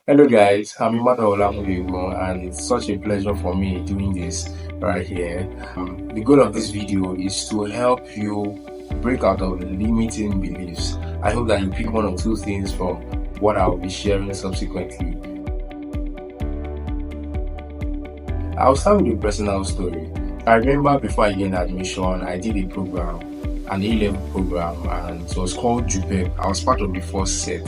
Hello guys, I'm Emmanuel Olamoyegun and it's such a pleasure for me doing this right here. The goal of this video is to help you break out of limiting beliefs. I hope that you pick one or two things from what I'll be sharing subsequently. I'll start with a personal story. I remember before I gained admission, I did a program, an A-level program, and it was called JUPEP. I was part of the first set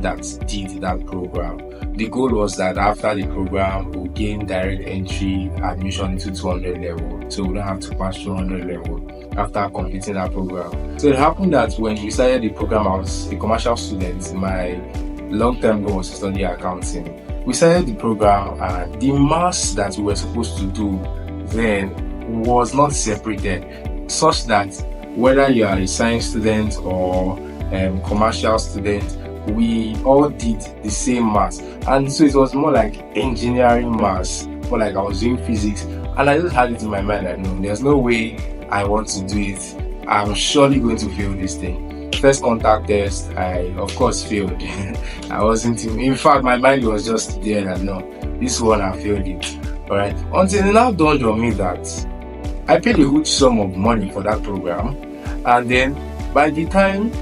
that did that program. The goal was that after the program, we'll gain direct entry admission into 200 level, so we don't have to pass 200 level after completing that program. So it happened that when we started the program, I was a commercial student. My long-term goal was to study accounting. We started the program, and the maths that we were supposed to do then was not separated, such that whether you are a science student or commercial student, we all did the same maths. And so it was more like engineering maths, more like I was doing physics. And I just had it in my mind that no, there's no way I want to do it. I'm surely going to fail this thing. First contact test, I of course failed. I wasn't in fact, my mind was just there that no, this one I failed it. Alright. Until it now dawned on me that I paid a huge sum of money for that program, and then by the time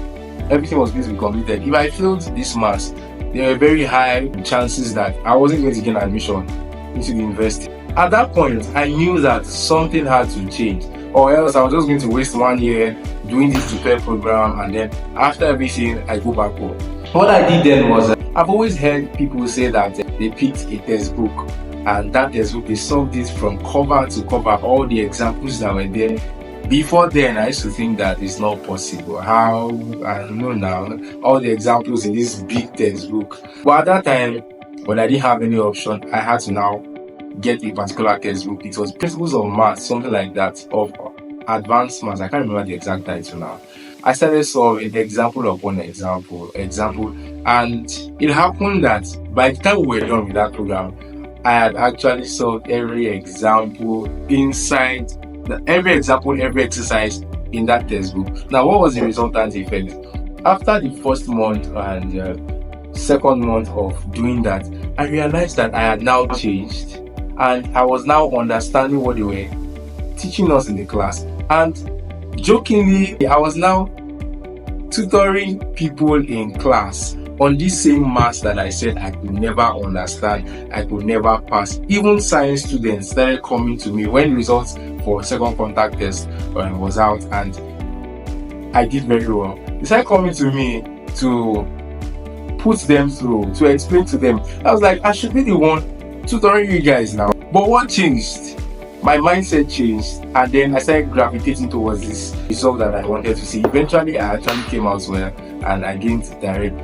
everything was going to be completed, if I failed this maths, there were very high chances that I wasn't going to gain admission into the university. At that point, I knew that something had to change, or else I was just going to waste 1 year doing this JUPEP program, and then after everything, I go back home. What I did then was, I've always heard people say that they picked a textbook, and that textbook, they solved it from cover to cover, all the examples that were there. Before then, I used to think that it's not possible. How? I don't know now. All the examples in this big textbook. But at that time, when I didn't have any option, I had to now get a particular textbook. It was Principles of Math, something like that, of Advanced Maths. I can't remember the exact title now. I started solving example upon example, and it happened that by the time we were done with that program, I had actually solved every example inside every example, every exercise in that textbook. Now, what was the resultant effect? After the first month and second month of doing that, I realized that I had now changed, and I was now understanding what they were teaching us in the class. And jokingly, I was now tutoring people in class on this same maths that I said I could never understand, I could never pass. Even science students started coming to me when the results for second contact test was out, and I did very well. They started coming to me to put them through, to explain to them. I was like, I should be the one tutoring you guys now. But what changed? My mindset changed, and then I started gravitating towards this result that I wanted to see. Eventually, I actually came out well, and I gained direct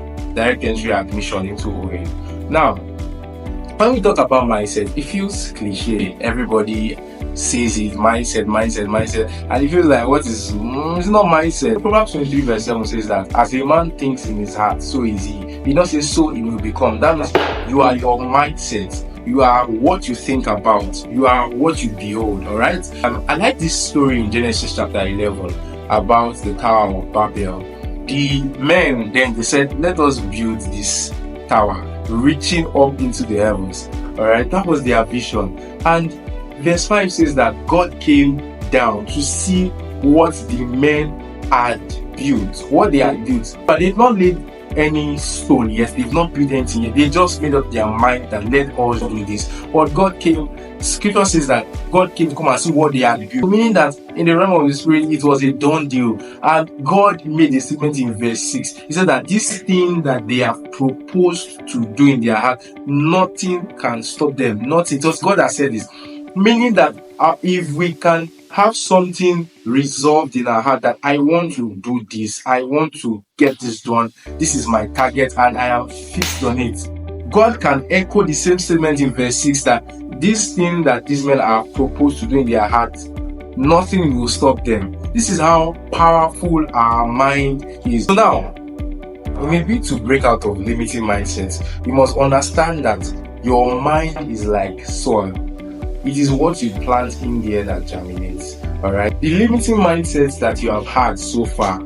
entry admission into OA. Now, when we talk about mindset, it feels cliche. Everybody says it, mindset, and it feels like what is it's not mindset. Proverbs 23 verse 7 says that as a man thinks in his heart, so is he. He not say so he will become. That means you are your mindset. You are what you think about. You are what you behold. All right. I like this story in Genesis chapter 11 about the Tower of Babel. The men then they said, let us build this tower reaching up into the heavens. All right, that was their vision. And verse 5 says that God came down to see what the men had built, what they had built. But they did not lay any stone yet, they've not built anything yet. They just made up their mind that let us do this. But God came, scripture says that God came to come and see what they had built, meaning that in the realm of the spirit it was a done deal. And God made a statement in verse 6. He said that this thing that they have proposed to do in their heart, nothing can stop them. Nothing. Just God has said this, meaning that if we can have something resolved in our heart that I want to do this, I want to get this done, this is my target, and I am fixed on it. God can echo the same statement in verse 6 that this thing that these men are proposed to do in their heart, nothing will stop them. This is how powerful our mind is. So now, maybe to break out of limiting mindsets, you must understand that your mind is like soil. It is what you plant in there that germinates. Alright. The limiting mindsets that you have had so far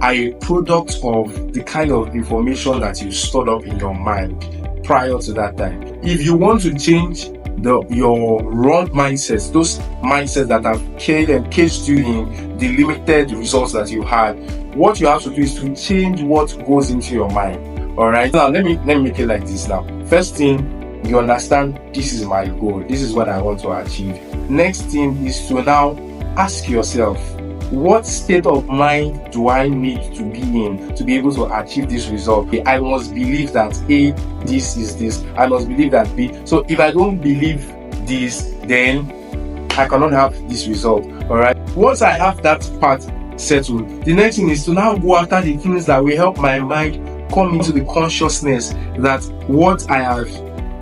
are a product of the kind of information that you stored up in your mind prior to that time. If you want to change your wrong mindsets, those mindsets that have caged you in the limited results that you had, what you have to do is to change what goes into your mind. All right. Now let me make it like this. Now, first thing, you understand this is my goal. This is what I want to achieve. Next thing is to now ask yourself, what state of mind do I need to be in to be able to achieve this result? I must believe that A, this is this. I must believe that B. So if I don't believe this, then I cannot have this result. All right. Once I have that part settled, the next thing is to now go after the things that will help my mind come into the consciousness that what I have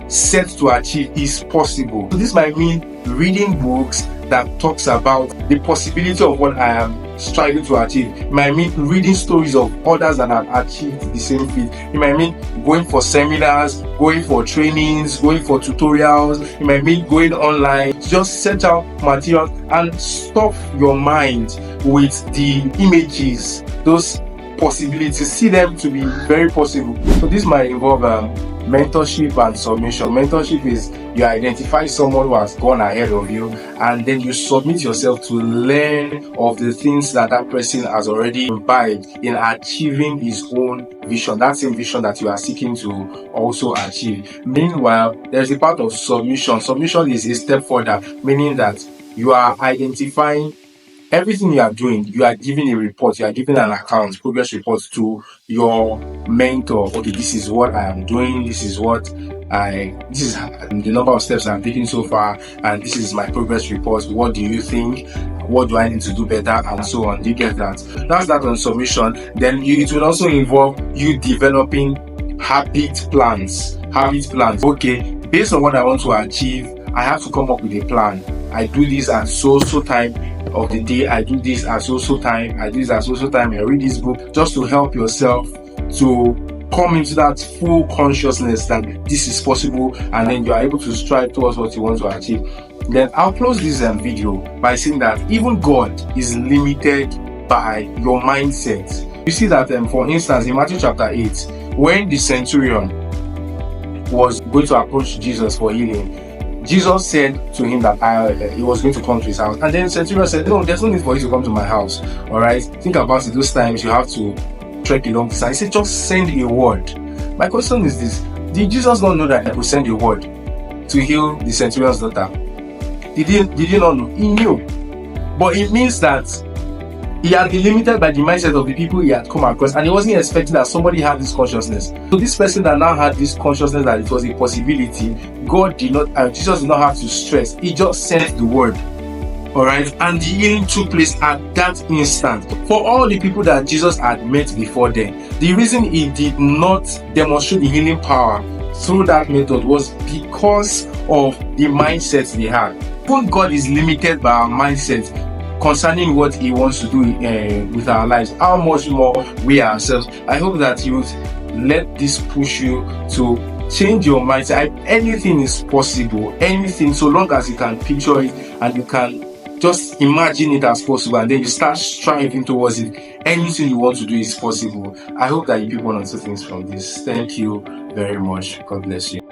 set to achieve is possible. So this might mean reading books that talks about the possibility of what I am striving to achieve. It might mean reading stories of others that have achieved the same feat. It might mean going for seminars, going for trainings, going for tutorials. It might mean going online. Just set out material and stuff your mind with the images, those possibilities. See them to be very possible. So this might involve mentorship and submission. Mentorship is you identify someone who has gone ahead of you, and then you submit yourself to learn of the things that person has already imbibed in achieving his own vision, that same vision that you are seeking to also achieve. Meanwhile, there's a part of submission. Submission is a step further, meaning that you are identifying everything you are doing. You are giving a report, you are giving an account, progress report to your mentor. Okay, this is what I am doing, this is the number of steps I'm taking so far, and this is my progress report. What do you think? What do I need to do better? And so on. Do you get that? That's that on submission. Then it will also involve you developing habit plans. Okay, based on what I want to achieve, I have to come up with a plan. I do this at so time of the day. I do this at so time. I do this at so time. I read this book just to help yourself to come into that full consciousness that this is possible, and then you are able to strive towards what you want to achieve. Then I'll close this video by saying that even God is limited by your mindset. You see that for instance in Matthew chapter 8, when the centurion was going to approach Jesus for healing, Jesus said to him that he was going to come to his house. And then the centurion said, no, there's no need for you to come to my house. All right. Think about it. Those times you have to trek a long distance. He said, just send a word. My question is this. Did Jesus not know that he could send a word to heal the centurion's daughter? Did he not know? He knew. But it means that he had been limited by the mindset of the people he had come across, and he wasn't expecting that somebody had this consciousness. So this person that now had this consciousness that it was a possibility, Jesus did not have to stress. He just sent the word. All right, and the healing took place at that instant. For all the people that Jesus had met before then, the reason he did not demonstrate the healing power through that method was because of the mindsets they had. When God is limited by our mindset concerning what he wants to do with our lives, how much more we ourselves. I hope that you let this push you to change your mindset. Anything is possible, anything, so long as you can picture it and you can just imagine it as possible, and then you start striving towards it. Anything you want to do is possible. I hope that you pick one or two things from this. Thank you very much. God bless you.